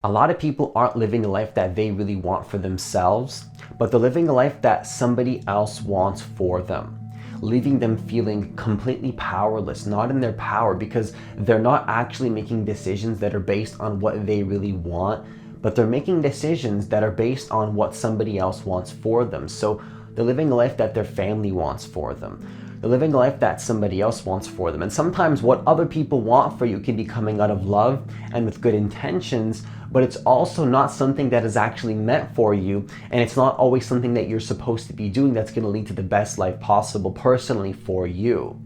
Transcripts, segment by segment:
A lot of people aren't living a life that they really want for themselves, but they're living a life that somebody else wants for them, leaving them feeling completely powerless, not in their power, because they're not actually making decisions that are based on what they really want, but they're making decisions that are based on what somebody else wants for them. So they're living a life that their family wants for them. They're living a life that somebody else wants for them. And sometimes what other people want for you can be coming out of love and with good intentions, but it's also not something that is actually meant for you. And it's not always something that you're supposed to be doing that's going to lead to the best life possible personally for you.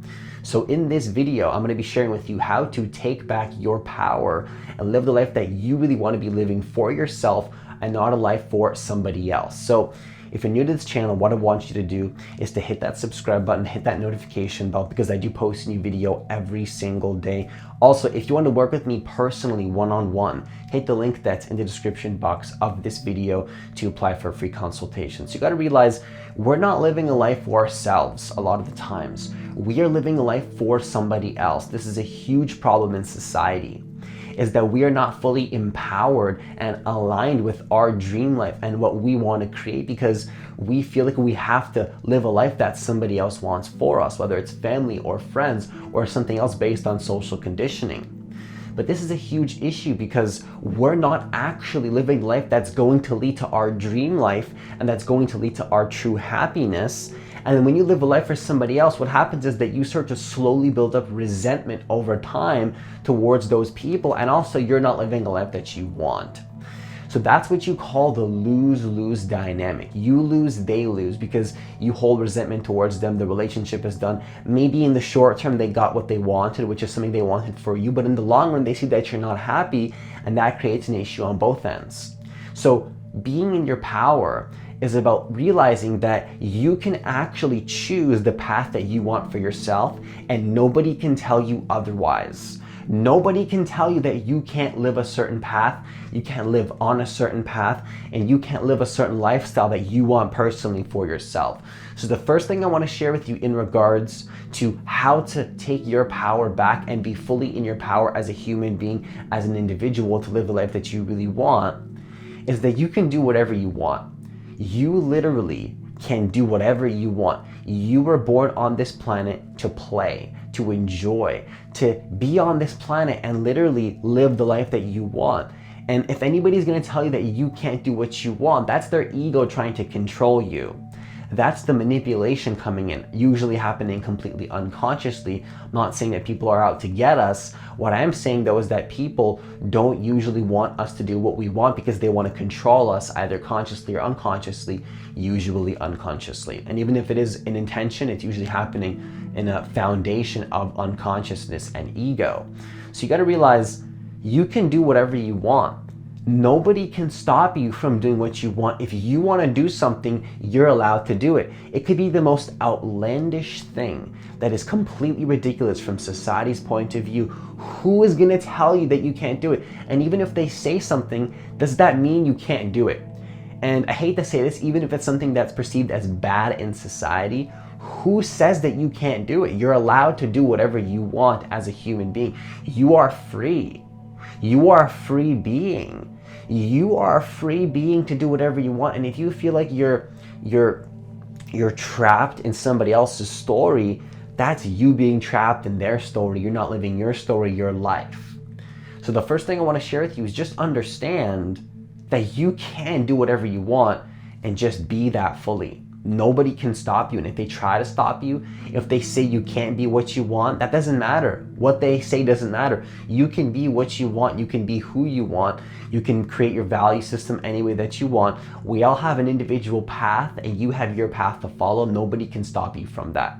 So in this video, I'm going to be sharing with you how to take back your power and live the life that you really want to be living for yourself and not a life for somebody else. So if you're new to this channel, what I want you to do is to hit that subscribe button, hit that notification bell, because I do post a new video every single day. Also, if you want to work with me personally one-on-one, hit the link that's in the description box of this video to apply for a free consultation. So you got to realize we're not living a life for ourselves a lot of the times. We are living a life for somebody else. This is a huge problem in society, is that we are not fully empowered and aligned with our dream life and what we want to create, because we feel like we have to live a life that somebody else wants for us, whether it's family or friends or something else based on social conditioning. But this is a huge issue because we're not actually living life that's going to lead to our dream life and that's going to lead to our true happiness. And then when you live a life for somebody else, what happens is that you start to slowly build up resentment over time towards those people, and also you're not living a life that you want. So that's what you call the lose-lose dynamic. You lose, they lose, because you hold resentment towards them. The relationship is done. Maybe in the short term, they got what they wanted, which is something they wanted for you. But in the long run, they see that you're not happy, and that creates an issue on both ends. So being in your power is about realizing that you can actually choose the path that you want for yourself, and nobody can tell you otherwise. Nobody can tell you that you can't live a certain path, you can't live on a certain path, and you can't live a certain lifestyle that you want personally for yourself. So the first thing I want to share with you in regards to how to take your power back and be fully in your power as a human being, as an individual, to live the life that you really want, is that you can do whatever you want. You literally can do whatever you want. You were born on this planet to play, to enjoy, to be on this planet and literally live the life that you want. And if anybody's going to tell you that you can't do what you want, that's their ego trying to control you. That's the manipulation coming in, usually happening completely unconsciously. I'm not saying that people are out to get us. What I'm saying though is that people don't usually want us to do what we want because they want to control us either consciously or unconsciously, usually unconsciously. And even if it is an intention, it's usually happening in a foundation of unconsciousness and ego. So you got to realize you can do whatever you want. Nobody can stop you from doing what you want. If you want to do something, you're allowed to do it. It could be the most outlandish thing that is completely ridiculous from society's point of view. Who is going to tell you that you can't do it? And even if they say something, does that mean you can't do it? And I hate to say this, even if it's something that's perceived as bad in society, who says that you can't do it? You're allowed to do whatever you want as a human being. You are free. You are a free being. You are a free being to do whatever you want. And if you feel like you're trapped in somebody else's story, that's you being trapped in their story. You're not living your story, your life. So the first thing I want to share with you is just understand that you can do whatever you want and just be that fully. Nobody can stop you. And if they try to stop you, if they say you can't be what you want, that doesn't matter. What they say doesn't matter. You can be what you want. You can be who you want. You can create your value system any way that you want. We all have an individual path, and you have your path to follow. Nobody can stop you from that.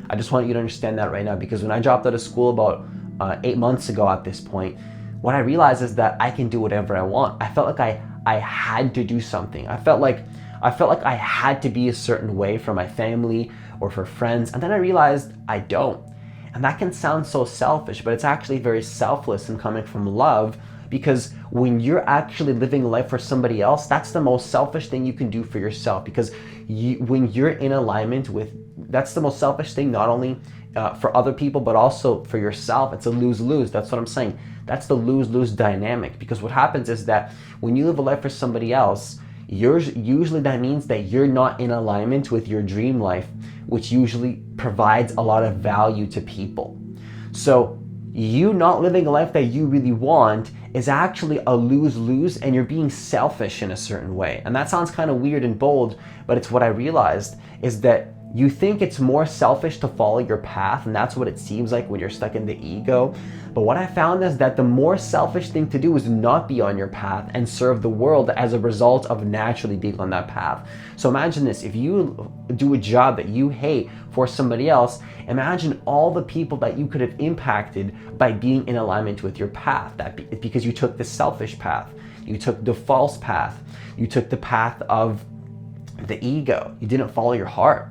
I just want you to understand that right now, because when I dropped out of school about 8 months ago at this point, what I realized is that I can do whatever I want. I felt like I had to do something. I felt like I had to be a certain way for my family or for friends. And then I realized I don't. And that can sound so selfish, but it's actually very selfless and coming from love, because when you're actually living a life for somebody else, that's the most selfish thing you can do for yourself. Because when you're in alignment with, that's the most selfish thing, not only for other people, but also for yourself. It's a lose-lose. That's what I'm saying. That's the lose-lose dynamic, because what happens is that when you live a life for somebody else, usually that means that you're not in alignment with your dream life, which usually provides a lot of value to people. So you not living a life that you really want is actually a lose-lose, and you're being selfish in a certain way. And that sounds kind of weird and bold, but it's what I realized, is that you think it's more selfish to follow your path, and that's what it seems like when you're stuck in the ego. But what I found is that the more selfish thing to do is not be on your path and serve the world as a result of naturally being on that path. So imagine this: if you do a job that you hate for somebody else, imagine all the people that you could have impacted by being in alignment with your path. Because you took the selfish path, you took the false path, you took the path of the ego. You didn't follow your heart.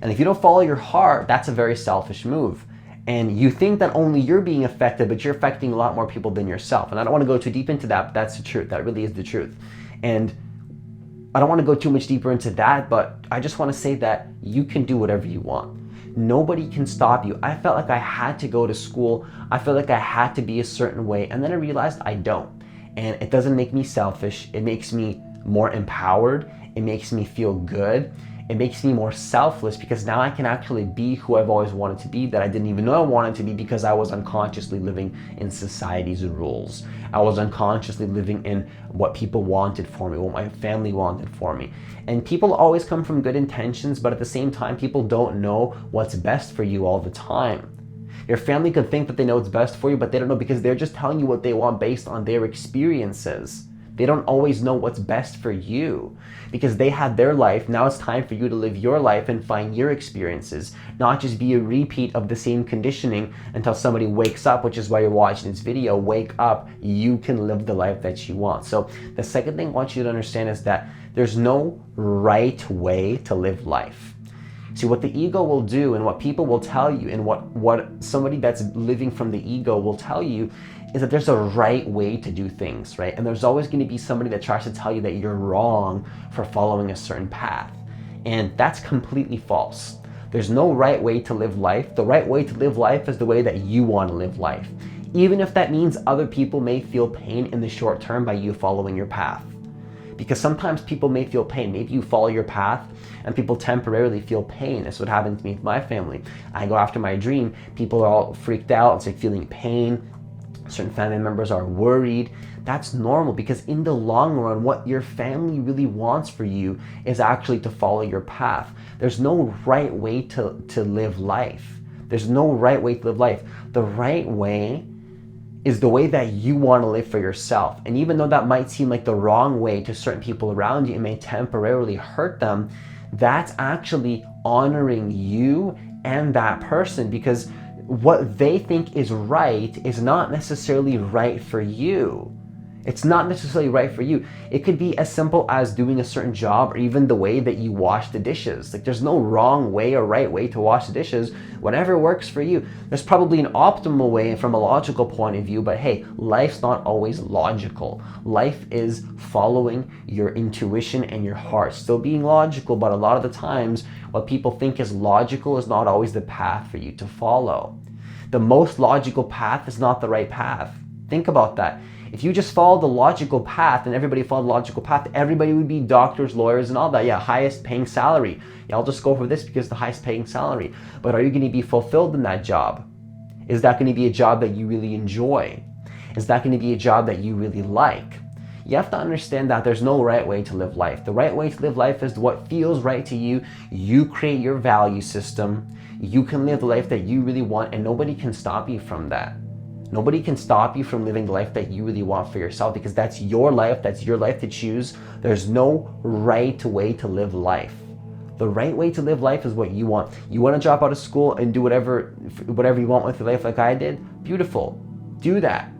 And if you don't follow your heart, that's a very selfish move. And you think that only you're being affected, but you're affecting a lot more people than yourself. And I don't want to go too deep into that, but that's the truth. That really is the truth. And I don't want to go too much deeper into that, but I just want to say that you can do whatever you want. Nobody can stop you. I felt like I had to go to school. I felt like I had to be a certain way. And then I realized I don't. And it doesn't make me selfish. It makes me more empowered. It makes me feel good. It makes me more selfless, because now I can actually be who I've always wanted to be, that I didn't even know I wanted to be, because I was unconsciously living in society's rules. I was unconsciously living in what people wanted for me, what my family wanted for me. And people always come from good intentions, but at the same time, people don't know what's best for you all the time. Your family could think that they know what's best for you, but they don't know, because they're just telling you what they want based on their experiences. They don't always know what's best for you, because they had their life. Now it's time for you to live your life and find your experiences, not just be a repeat of the same conditioning until somebody wakes up, which is why you're watching this video. Wake up, you can live the life that you want. So the second thing I want you to understand is that there's no right way to live life. See, what the ego will do, and what people will tell you, and what somebody that's living from the ego will tell you, is that there's a right way to do things, right? And there's always going to be somebody that tries to tell you that you're wrong for following a certain path. And that's completely false. There's no right way to live life. The right way to live life is the way that you want to live life, even if that means other people may feel pain in the short term by you following your path. Because sometimes people may feel pain. Maybe you follow your path and people temporarily feel pain. That's what happened to me with my family. I go after my dream, people are all freaked out, it's like feeling pain. Certain family members are worried. That's normal, because in the long run, what your family really wants for you is actually to follow your path. There's no right way to live life. There's no right way to live life. The right way is the way that you want to live for yourself. And even though that might seem like the wrong way to certain people around you, it may temporarily hurt them, that's actually honoring you and that person, because what they think is right is not necessarily right for you. It's not necessarily right for you. It could be as simple as doing a certain job, or even the way that you wash the dishes. Like, there's no wrong way or right way to wash the dishes. Whatever works for you. There's probably an optimal way from a logical point of view, but hey, life's not always logical. Life is following your intuition and your heart. Still being logical, but a lot of the times, what people think is logical is not always the path for you to follow. The most logical path is not the right path. Think about that. If you just follow the logical path and everybody followed the logical path, everybody would be doctors, lawyers, and all that. Yeah, highest paying salary. Yeah, I'll just go for this because it's the highest paying salary. But are you going to be fulfilled in that job? Is that going to be a job that you really enjoy? Is that going to be a job that you really like? You have to understand that there's no right way to live life. The right way to live life is what feels right to you. You create your value system. You can live the life that you really want, and nobody can stop you from that. Nobody can stop you from living the life that you really want for yourself, because that's your life. That's your life to choose. There's no right way to live life. The right way to live life is what you want. You want to drop out of school and do whatever you want with your life like I did? Beautiful. Do that.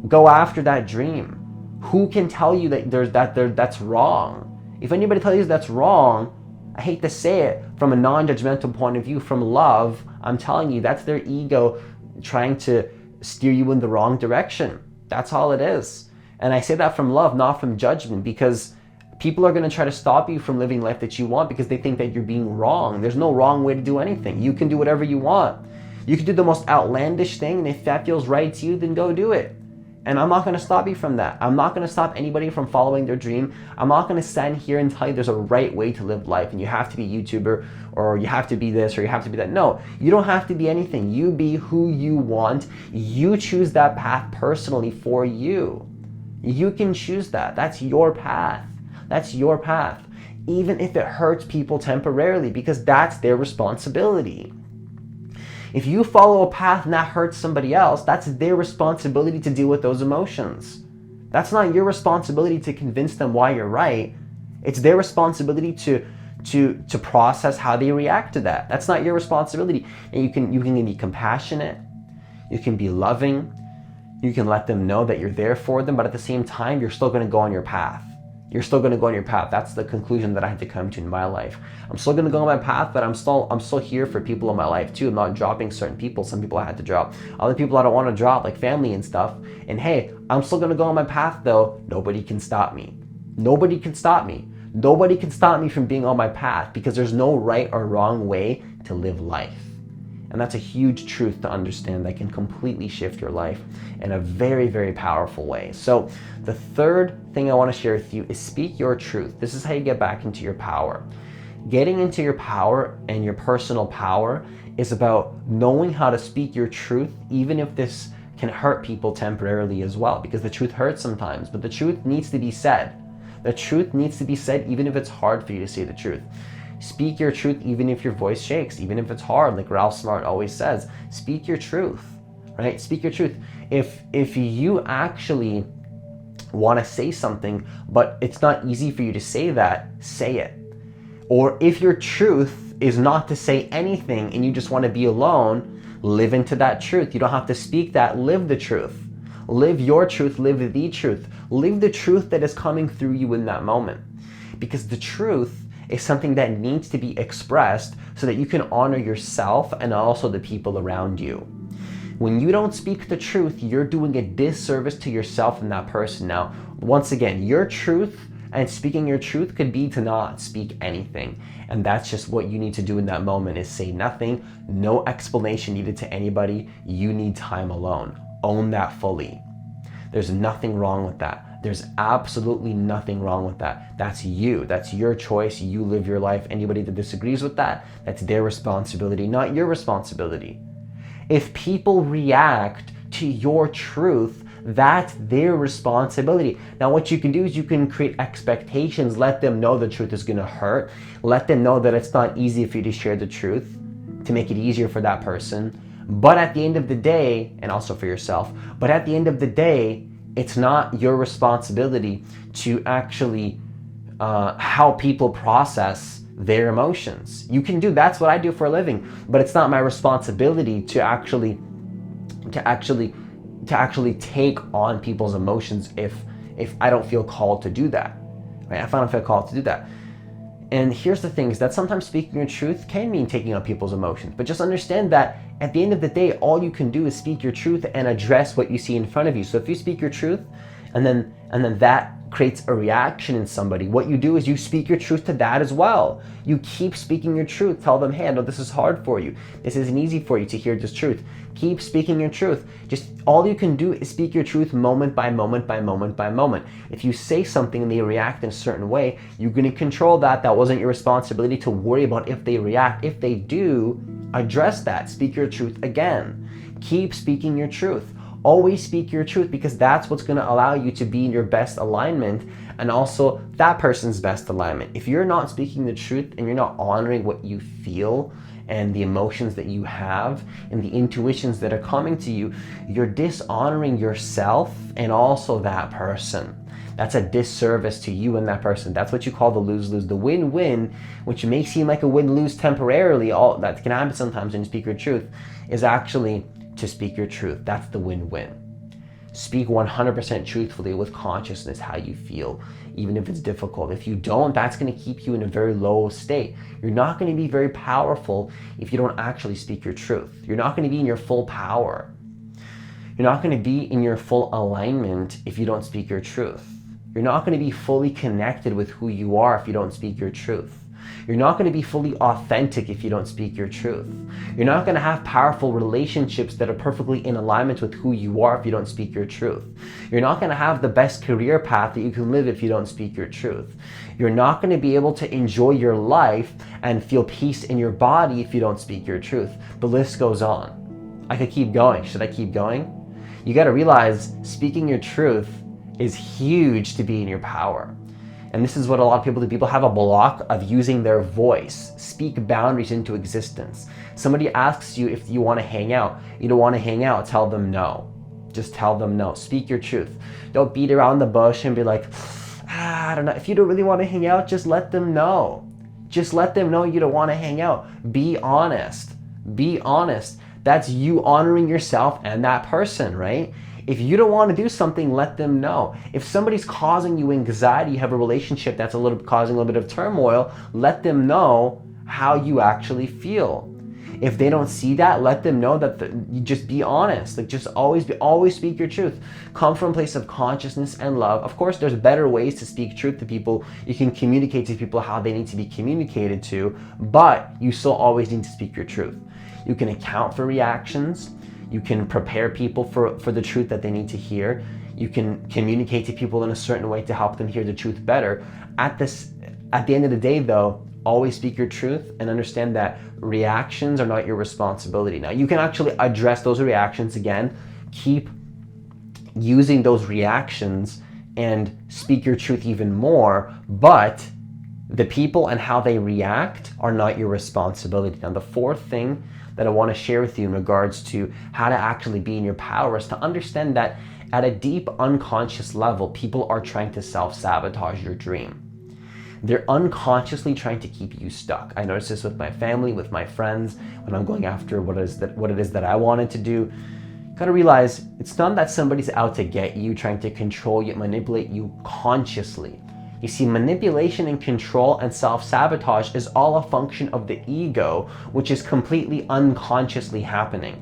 Go after that dream. Who can tell you that that's wrong? If anybody tells you that's wrong, I hate to say it, from a non-judgmental point of view, from love, I'm telling you, that's their ego trying to steer you in the wrong direction. That's all it is. And I say that from love, not from judgment, because people are going to try to stop you from living life that you want because they think that you're being wrong. There's no wrong way to do anything. You can do whatever you want. You can do the most outlandish thing, and if that feels right to you, then go do it. And I'm not going to stop you from that. I'm not going to stop anybody from following their dream. I'm not going to stand here and tell you there's a right way to live life and you have to be a YouTuber or you have to be this or you have to be that. No, you don't have to be anything. You be who you want. You choose that path personally for you. You can choose that. That's your path. That's your path. Even if it hurts people temporarily, because that's their responsibility. If you follow a path and that hurts somebody else, that's their responsibility to deal with those emotions. That's not your responsibility to convince them why you're right. It's their responsibility to process how they react to that. That's not your responsibility. And you can be compassionate, you can be loving, you can let them know that you're there for them, but at the same time, you're still going to go on your path. You're still going to go on your path. That's the conclusion that I had to come to in my life. I'm still going to go on my path, but I'm still here for people in my life too. I'm not dropping certain people. Some people I had to drop. Other people I don't want to drop, like family and stuff. And hey, I'm still going to go on my path though. Nobody can stop me. Nobody can stop me. Nobody can stop me from being on my path because there's no right or wrong way to live life. And that's a huge truth to understand that can completely shift your life in a very, very powerful way. So the third thing I want to share with you is speak your truth. This is how you get back into your power. Getting into your power and your personal power is about knowing how to speak your truth, even if this can hurt people temporarily as well, because the truth hurts sometimes, but the truth needs to be said. The truth needs to be said even if it's hard for you to say the truth. Speak your truth even if your voice shakes, even if it's hard, like Ralph Smart always says. Speak your truth, right? Speak your truth. If you actually want to say something, but it's not easy for you to say that, say it. Or if your truth is not to say anything and you just want to be alone, live into that truth. You don't have to speak that, live the truth. Live your truth, live the truth. Live the truth that is coming through you in that moment. Because the truth is something that needs to be expressed so that you can honor yourself and also the people around you. When you don't speak the truth, you're doing a disservice to yourself and that person. Now, once again, your truth and speaking your truth could be to not speak anything. And that's just what you need to do in that moment, is say nothing, no explanation needed to anybody. You need time alone. Own that fully. There's nothing wrong with that. There's absolutely nothing wrong with that. That's you. That's your choice. You live your life. Anybody that disagrees with that, that's their responsibility, not your responsibility. If people react to your truth, that's their responsibility. Now, what you can do is you can create expectations. Let them know the truth is going to hurt. Let them know that it's not easy for you to share the truth, to make it easier for that person. But at the end of the day, and also for yourself, but at the end of the day, it's not your responsibility to actually how people process their emotions. You can do, that's what I do for a living, but it's not my responsibility to actually take on people's emotions if I don't feel called to do that. Right? If I don't feel called to do that. And here's the thing, is that sometimes speaking your truth can mean taking on people's emotions, but just understand that at the end of the day, all you can do is speak your truth and address what you see in front of you. So if you speak your truth and then that creates a reaction in somebody, what you do is you speak your truth to that as well. You keep speaking your truth. Tell them, hey, I know this is hard for you. This isn't easy for you to hear this truth. Keep speaking your truth. Just all you can do is speak your truth moment by moment by moment by moment. If you say something and they react in a certain way, you're going to control that. That wasn't your responsibility to worry about if they react. If they do, address that. Speak your truth again. Keep speaking your truth. Always speak your truth, because that's what's going to allow you to be in your best alignment and also that person's best alignment. If you're not speaking the truth and you're not honoring what you feel and the emotions that you have and the intuitions that are coming to you, you're dishonoring yourself and also that person. That's a disservice to you and that person. That's what you call the lose-lose. The win-win, which may seem like a win-lose temporarily, all that can happen sometimes when you speak your truth, is actually to speak your truth. That's the win-win. Speak 100% truthfully with consciousness how you feel, even if it's difficult. If you don't, that's going to keep you in a very low state. You're not going to be very powerful if you don't actually speak your truth. You're not going to be in your full power. You're not going to be in your full alignment if you don't speak your truth. You're not going to be fully connected with who you are if you don't speak your truth. You're not going to be fully authentic if you don't speak your truth. You're not going to have powerful relationships that are perfectly in alignment with who you are if you don't speak your truth. You're not going to have the best career path that you can live if you don't speak your truth. You're not going to be able to enjoy your life and feel peace in your body if you don't speak your truth. The list goes on. I could keep going. Should I keep going? You got to realize speaking your truth is huge to be in your power. And this is what a lot of people do. People have a block of using their voice, speak boundaries into existence. Somebody asks you if you want to hang out. You don't want to hang out, tell them no. Just tell them no. Speak your truth. Don't beat around the bush and be like, I don't know. If you don't really want to hang out, just let them know. Just let them know you don't want to hang out. Be honest. Be honest. That's you honoring yourself and that person, right? If you don't want to do something, let them know. If somebody's causing you anxiety, you have a relationship that's causing a little bit of turmoil, let them know how you actually feel. If they don't see that, let them know that you just be honest. Like just always speak your truth. Come from a place of consciousness and love. Of course, there's better ways to speak truth to people. You can communicate to people how they need to be communicated to, but you still always need to speak your truth. You can account for reactions. You can prepare people for the truth that they need to hear. You can communicate to people in a certain way to help them hear the truth better. At the end of the day though, always speak your truth and understand that reactions are not your responsibility. Now you can actually address those reactions again, keep using those reactions and speak your truth even more, but the people and how they react are not your responsibility. Now the fourth thing that I want to share with you in regards to how to actually be in your power is to understand that at a deep unconscious level, people are trying to self-sabotage your dream. They're unconsciously trying to keep you stuck. I notice this with my family, with my friends, when I'm going after what it is that I wanted to do. You gotta realize it's not that somebody's out to get you, trying to control you, manipulate you consciously. You see, manipulation and control and self-sabotage is all a function of the ego, which is completely unconsciously happening.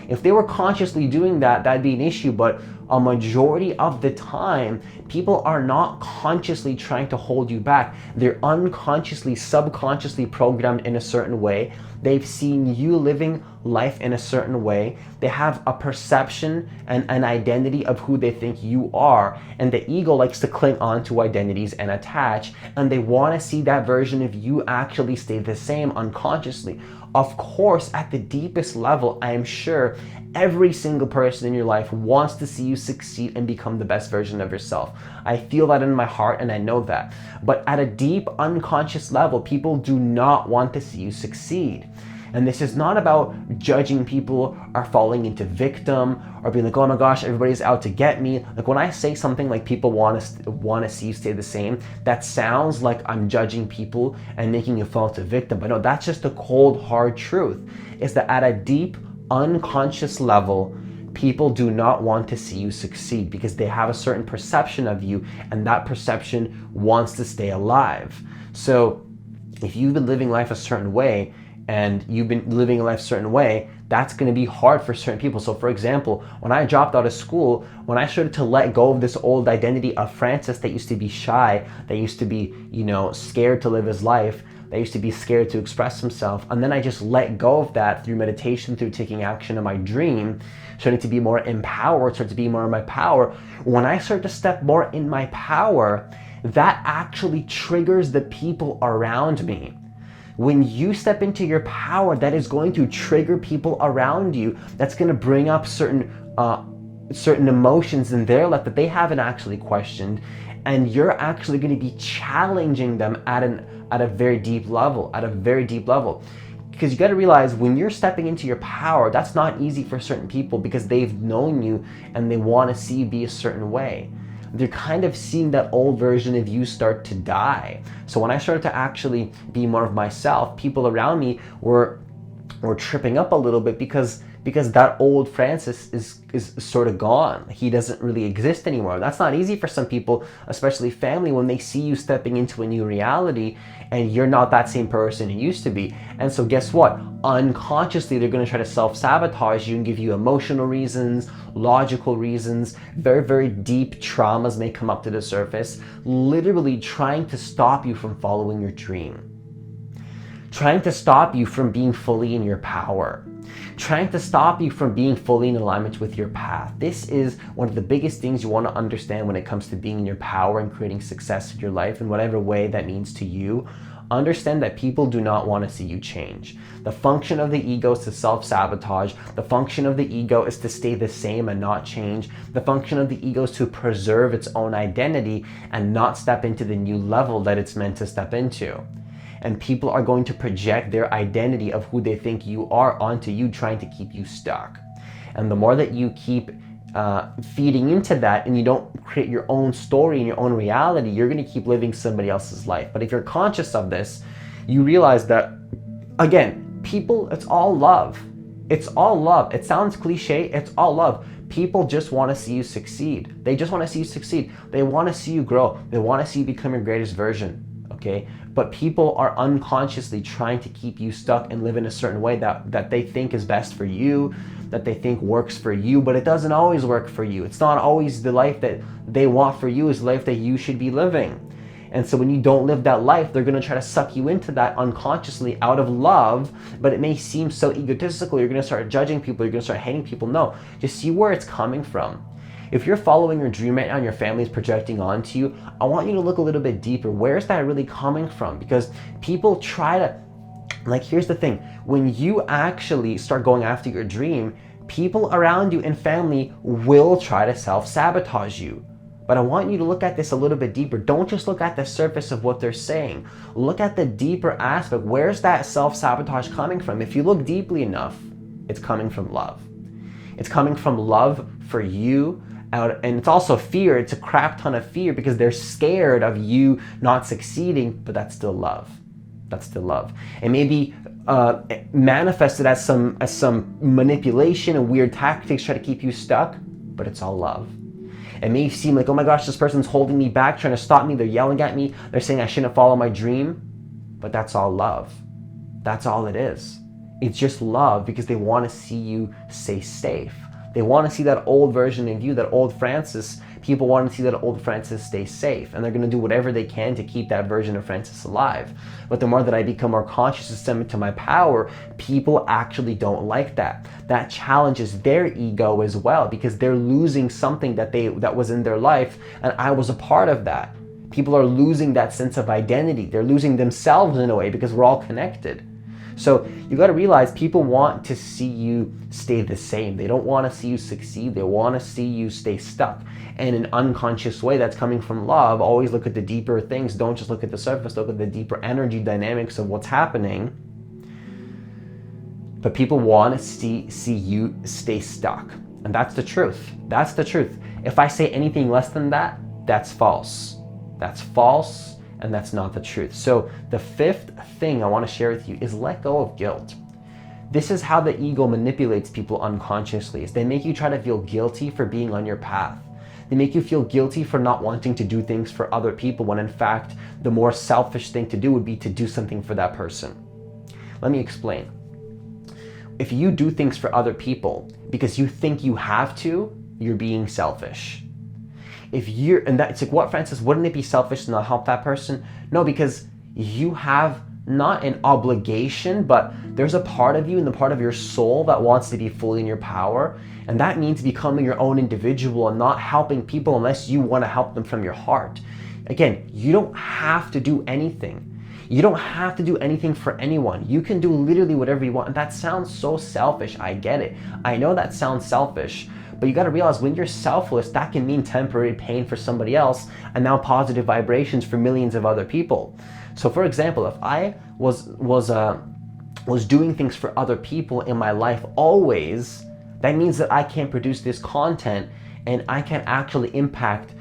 If they were consciously doing that, that'd be an issue, but a majority of the time, people are not consciously trying to hold you back. They're unconsciously, subconsciously programmed in a certain way. They've seen you living life in a certain way. They have a perception and an identity of who they think you are. And the ego likes to cling on to identities and attach. And they want to see that version of you actually stay the same unconsciously. Of course, at the deepest level, I am sure every single person in your life wants to see you succeed and become the best version of yourself. I feel that in my heart and I know that. But at a deep unconscious level, people do not want to see you succeed. And this is not about judging people or falling into victim or being like, oh my gosh, everybody's out to get me. Like when I say something like people want to see you stay the same, that sounds like I'm judging people and making you fall to victim. But no, that's just the cold, hard truth, is that at a deep unconscious level, people do not want to see you succeed because they have a certain perception of you, and that perception wants to stay alive. So if you've been living life a certain way, and you've been living a life a certain way, that's going to be hard for certain people. So for example, when I dropped out of school, when I started to let go of this old identity of Francis that used to be shy, that used to be, scared to live his life, that used to be scared to express himself, and then I just let go of that through meditation, through taking action on my dream, starting to be more empowered, starting to be more in my power. When I start to step more in my power, that actually triggers the people around me. When you step into your power, that is going to trigger people around you. That's going to bring up certain emotions in their life that they haven't actually questioned, and you're actually going to be challenging them at a very deep level, Because you got to realize when you're stepping into your power, that's not easy for certain people because they've known you and they want to see you be a certain way. They're kind of seeing that old version of you start to die. So when I started to actually be more of myself, people around me were tripping up a little bit because that old Francis is sort of gone. He doesn't really exist anymore. That's not easy for some people, especially family, when they see you stepping into a new reality and you're not that same person you used to be. And so guess what? Unconsciously, they're going to try to self-sabotage you and give you emotional reasons, logical reasons. Very, very deep traumas may come up to the surface, literally trying to stop you from following your dream. trying to stop you from being fully in your power, trying to stop you from being fully in alignment with your path. This is one of the biggest things you want to understand when it comes to being in your power and creating success in your life in whatever way that means to you. Understand that people do not want to see you change. The function of the ego is to self-sabotage. The function of the ego is to stay the same and not change. The function of the ego is to preserve its own identity and not step into the new level that it's meant to step into. And people are going to project their identity of who they think you are onto you, trying to keep you stuck. And the more that you keep feeding into that and you don't create your own story and your own reality, you're going to keep living somebody else's life. But if you're conscious of this, you realize that, again, people, it's all love. It's all love. It sounds cliche. It's all love. People just want to see you succeed. They just want to see you succeed. They want to see you grow. They want to see you become your greatest version. Okay? But people are unconsciously trying to keep you stuck and live in a certain way that they think is best for you, that they think works for you, but it doesn't always work for you. It's not always the life that they want for you is the life that you should be living. And so when you don't live that life, they're going to try to suck you into that unconsciously out of love, but it may seem so egotistical. You're going to start judging people. You're going to start hating people. No, just see where it's coming from. If you're following your dream right now and your family is projecting onto you, I want you to look a little bit deeper. Where's that really coming from? Because people try to, like, here's the thing. When you actually start going after your dream, people around you and family will try to self-sabotage you. But I want you to look at this a little bit deeper. Don't just look at the surface of what they're saying. Look at the deeper aspect. Where's that self-sabotage coming from? If you look deeply enough, it's coming from love. It's coming from love for you. And it's also fear. It's a crap ton of fear because they're scared of you not succeeding, but that's still love. That's still love. It may be manifested as some manipulation and weird tactics try to keep you stuck, but it's all love. It may seem like, oh my gosh, this person's holding me back, trying to stop me. They're yelling at me. They're saying I shouldn't follow my dream, but that's all love. That's all it is. It's just love because they want to see you stay safe. They want to see that old version of you, that old Francis. People want to see that old Francis stay safe, and they're going to do whatever they can to keep that version of Francis alive. But the more that I become more conscious and step into my power, people actually don't like that. That challenges their ego as well because they're losing something that was in their life, and I was a part of that. People are losing that sense of identity. They're losing themselves in a way because we're all connected. So you got to realize people want to see you stay the same. They don't want to see you succeed. They want to see you stay stuck. And in an unconscious way that's coming from love, always look at the deeper things. Don't just look at the surface. Look at the deeper energy dynamics of what's happening. But people want to see you stay stuck. And that's the truth. That's the truth. If I say anything less than that, that's false. That's false. And that's not the truth. So the fifth thing I want to share with you is let go of guilt. This is how the ego manipulates people unconsciously. Is they make you try to feel guilty for being on your path. They make you feel guilty for not wanting to do things for other people when in fact the more selfish thing to do would be to do something for that person. Let me explain. If you do things for other people because you think you have to, you're being selfish. It's like, what, Francis, wouldn't it be selfish to not help that person? No, because you have not an obligation, but there's a part of you and the part of your soul that wants to be fully in your power. And that means becoming your own individual and not helping people unless you want to help them from your heart. Again, you don't have to do anything. You don't have to do anything for anyone. You can do literally whatever you want. And that sounds so selfish. I get it. I know that sounds selfish. But you got to realize when you're selfless, that can mean temporary pain for somebody else and now positive vibrations for millions of other people. So for example, if I was doing things for other people in my life always, that means that I can't produce this content and I can actually impact,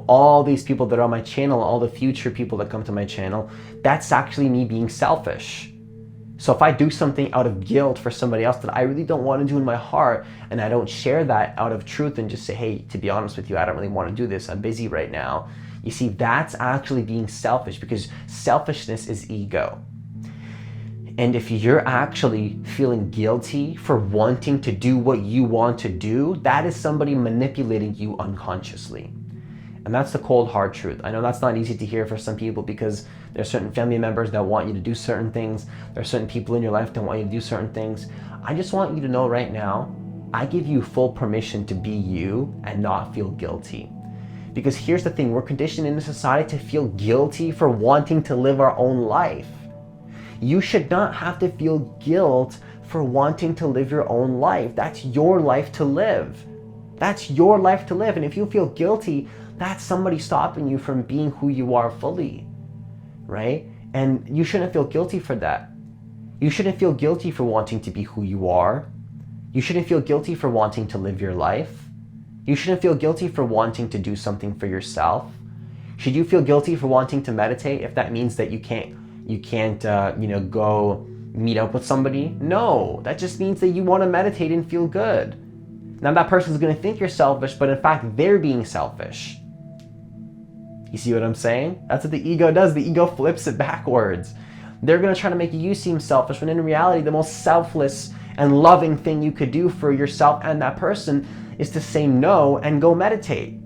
all these people that are on my channel, all the future people that come to my channel. That's actually me being selfish. So if I do something out of guilt for somebody else that I really don't want to do in my heart, and I don't share that out of truth and just say, hey, to be honest with you, I don't really want to do this. I'm busy right now. You see, that's actually being selfish because selfishness is ego. And if you're actually feeling guilty for wanting to do what you want to do, that is somebody manipulating you unconsciously. And that's the cold, hard truth. I know that's not easy to hear for some people because there's certain family members that want you to do certain things. There are certain people in your life that want you to do certain things. I just want you to know right now, I give you full permission to be you and not feel guilty. Because here's the thing, we're conditioned in a society to feel guilty for wanting to live our own life. You should not have to feel guilt for wanting to live your own life. That's your life to live. That's your life to live. And if you feel guilty, that's somebody stopping you from being who you are fully, right? And you shouldn't feel guilty for that. You shouldn't feel guilty for wanting to be who you are. You shouldn't feel guilty for wanting to live your life. You shouldn't feel guilty for wanting to do something for yourself. Should you feel guilty for wanting to meditate if that means that you can't go meet up with somebody? No, that just means that you want to meditate and feel good. Now that person's going to think you're selfish, but in fact, they're being selfish. You see what I'm saying? That's what the ego does. The ego flips it backwards. They're going to try to make you seem selfish when in reality, the most selfless and loving thing you could do for yourself and that person is to say no and go meditate.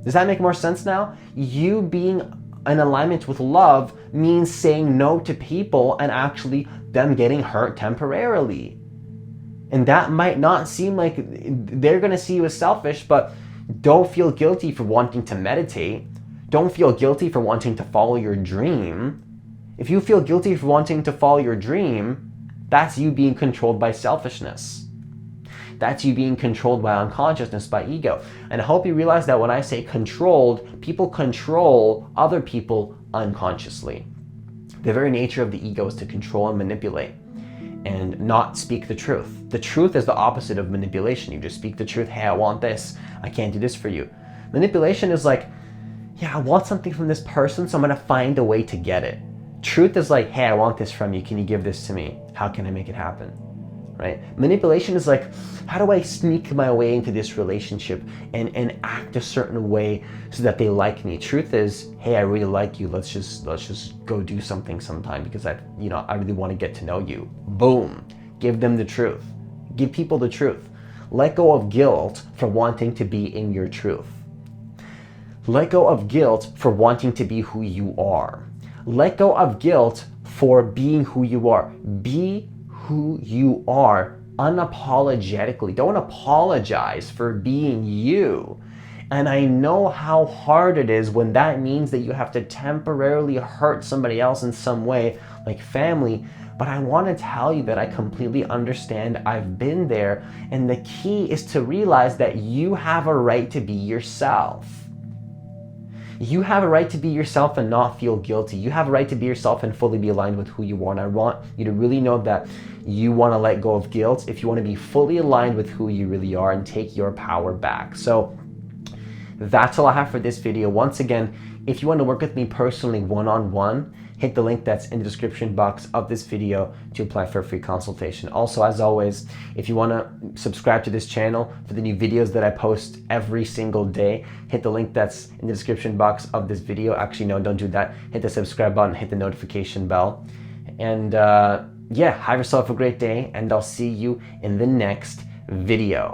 Does that make more sense now? You being in alignment with love means saying no to people and actually them getting hurt temporarily. And that might not seem like they're going to see you as selfish, but don't feel guilty for wanting to meditate. Don't feel guilty for wanting to follow your dream. If you feel guilty for wanting to follow your dream, that's you being controlled by selfishness. That's you being controlled by unconsciousness, by ego. And I hope you realize that when I say controlled, people control other people unconsciously. The very nature of the ego is to control and manipulate and not speak the truth. The truth is the opposite of manipulation. You just speak the truth. Hey, I want this. I can't do this for you. Manipulation is like, yeah, I want something from this person, so I'm going to find a way to get it. Truth is like, hey, I want this from you. Can you give this to me? How can I make it happen? Right? Manipulation is like, how do I sneak my way into this relationship and act a certain way so that they like me? Truth is, hey, I really like you. Let's just go do something sometime because I really want to get to know you. Boom. Give them the truth. Give people the truth. Let go of guilt for wanting to be in your truth. Let go of guilt for wanting to be who you are. Let go of guilt for being who you are. Be who you are unapologetically. Don't apologize for being you. And I know how hard it is when that means that you have to temporarily hurt somebody else in some way, like family. But I want to tell you that I completely understand. I've been there. And the key is to realize that you have a right to be yourself. You have a right to be yourself and not feel guilty. You have a right to be yourself and fully be aligned with who you are. And I want you to really know that you want to let go of guilt if you want to be fully aligned with who you really are and take your power back. So that's all I have for this video. Once again, if you want to work with me personally one-on-one, hit the link that's in the description box of this video to apply for a free consultation. Also, as always, if you want to subscribe to this channel for the new videos that I post every single day, hit the link that's in the description box of this video. Actually, no, don't do that. Hit the subscribe button, hit the notification bell. And yeah, have yourself a great day, and I'll see you in the next video.